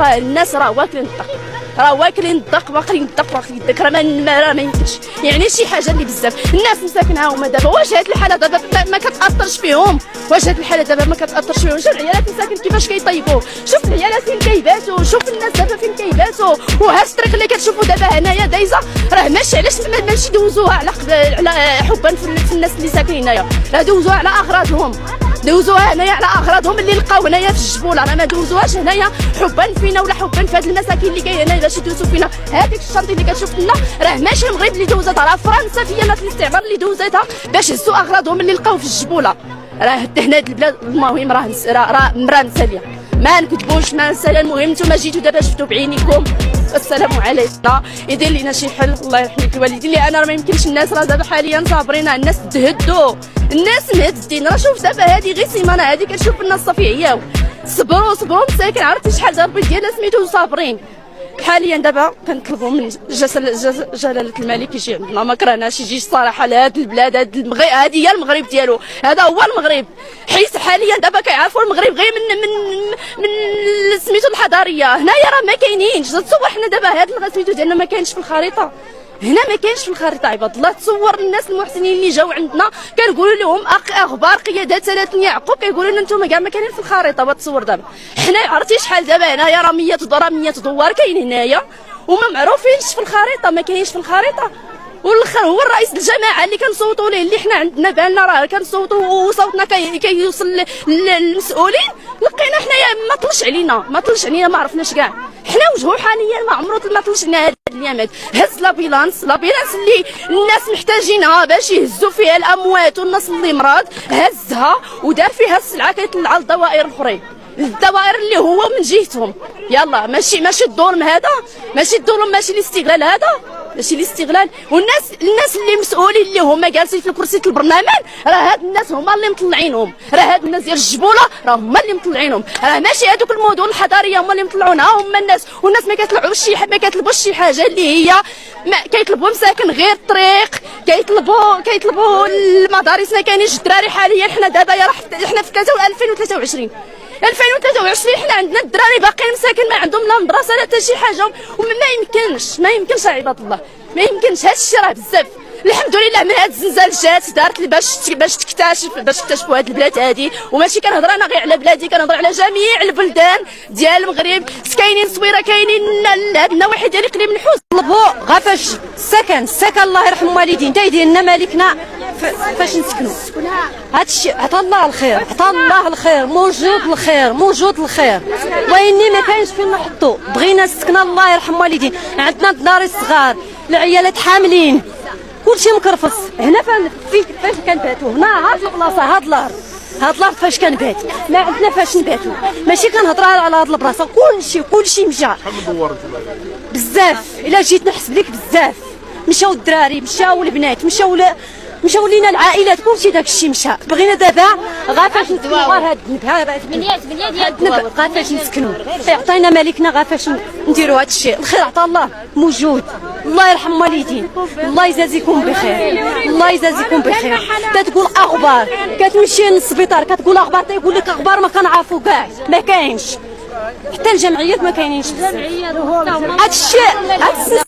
راه الناس راه واكلين الدق، راه واكلين الدق واكلين الدق راه ما يمكنش. يعني شي حاجه اللي بزاف الناس مساكنها هما دابا. واش هاد الحاله دابا ما كتاثرش فيهم؟ واش هاد الحاله دابا ما كتاثرش فيهم؟ شوف العيالات مساكن كيفاش كيطيبوا، شوف العيالات فين كيباتوا، شوف الناس دابا فين كيباتوا. وهاد الطريق اللي كتشوفوا دابا هنايا دايزه راه ماشي علاش ماشي دوزوها على حبا في الناس اللي ساكنين هنايا، راه دوزوها على اغراضهم، دوزوها هنايا على اغراضهم اللي لقاو هنايا في الجبوله. راه ما دوزوهاش هنايا حبا فينا ولا حبا في هاد المساكين اللي كاين هنايا باش يدوزوا فينا. هذيك الشنطه اللي كتشوف لنا راه ماشي المغرب اللي دوزتها، راه فرنسا في ايامات الاستعمار اللي دوزتها باش هزوا اغراضهم اللي لقاو في الجبوله. راه هنا هاد البلاد المهم راه مساليه، ما نكذبوش ما مساليه. المهم نتوما جيتوا دابا شفتوا بعينيكم. السلام عليكم. يدير لينا شي حل الله يرحم الوالدين، لان راه ما يمكنش الناس راه دابا حاليا صابرين، الناس تهدوا، الناس مهدين. راه شوف دابا هذه غير سيمانه هذه كتشوف الناس صافي عياو، صبروا مساكن. عرفتي شحال ضربت ديالنا سميتو صابرين. حاليا دابا كنطلبوا من جلاله الملك يجي عندنا، ما كرهناش يجي الصراحه لهاد البلاد. هاد المغرب هذه هي المغرب ديالو، هذا هو المغرب. حيت حاليا دابا كيعرفوا المغرب غير من سميتو الحضاريه. هنايا راه ما كاينينش. تصور حنا دابا هاد سميتو ديالنا ما كاينش في الخريطه، هنا ما كاينش في الخريطه عباد الله. تصور الناس المحسنين اللي جاوا عندنا كنقولوا لهم اخبار قيادات سلاطين يعقوب، كيقولوا لنا انتم كاع ما كاينين في الخريطه. بتصور دابا حنا عرفتي شحال دابا هنايا راه 100 دوار كاين هنايا وما معروفينش في الخريطه، ما كاينش في الخريطه. والاخر هو الرئيس الجماعه اللي كنصوتوا ليه، اللي حنا عندنا بالنا راه كنصوتوا وصوتنا كيوصل للمسؤولين. لقينا حنايا ما طلش علينا ما عرفناش كاع. حنا وجهو حاليا ما عمرو ما طلش لنا هاد الايامات. هز لابيلانس اللي الناس محتاجينها باش يهزوا فيها الاموات والناس اللي مرض، هزها ودار فيها السلعه كيطلع للدوائر الاخرين، الدوائر اللي هو من جهتهم. يلا ماشي الظلم هذا، ماشي الظلم، ماشي الاستغلال هذا، ماشي الاستغلال. الناس اللي مسؤولين اللي هما جالسين في كرسي البرلمان راه هاد الناس هما اللي مطلعينهم، راه هاد الناس ديال الجبوله راه هما اللي مطلعينهم، راه ماشي هذوك المدن الحضاريه هما اللي مطلعونها هما الناس. والناس ما كيطلبوش شي حاجه اللي هي كيطلبوا مساكن غير الطريق، كيطلبوا المدارس. ما كاينينش الدراري حاليا. حنا دابا حنا في 2023 حنا عندنا الدراري باقيين مساكن ما عندهم لا مدرسه لا حتى شي حاجه. وما يمكنش عباد الله، ما يمكنش. هذا الشيء راه بزاف. الحمد لله من هذا الزلزال جات دارت باش تكتشفوا هذه البلاد هذه. وماشي كنهضر انا غير على بلادي، كنهضر على جميع البلدان ديال المغرب. كاينين صويره، كاينين هاد النواحي ديال اقليم الحوس. طلبوا غا فاش السكن الله يرحم والدين تيدير لنا مالكنا فاش نسكنوا. هذا الشيء عطا الله الخير، موجود الخير واني ما كانش فين نحطوا. بغينا السكن الله يرحم والدين. عندنا الدار الصغار، العيالات حاملين، كلشي مكرفص. هنا فاش كنباتوا هنا هاد البلاصه، هاد الارض فاش كنبات، ما عندنا فاش نباتوا. ماشي كنهضر على هاد البلاصه، كلشي مشى بزاف. الا جيت نحسب لك بزاف، مشاو الدراري، مشاو البنات، مشاو لينا العائلات، كلشي داك الشيء مشى. بغينا دابا غا فاش نسكنوا هاد الدنيا ديال غا فاش نسكنوا. عطينا مالكنا غا فاش نديروا هاد الشيء. الخير عطا الله موجود. الله يرحم والدين، الله يجازيكم بخير. تتقول اخبار، كتمشي للسبيطار كتقول اخبار، تيقول لك اخبار ما كنعرفوا كاع، ما كاينش حتى الجمعيات ما كاينينش. هاد الشيء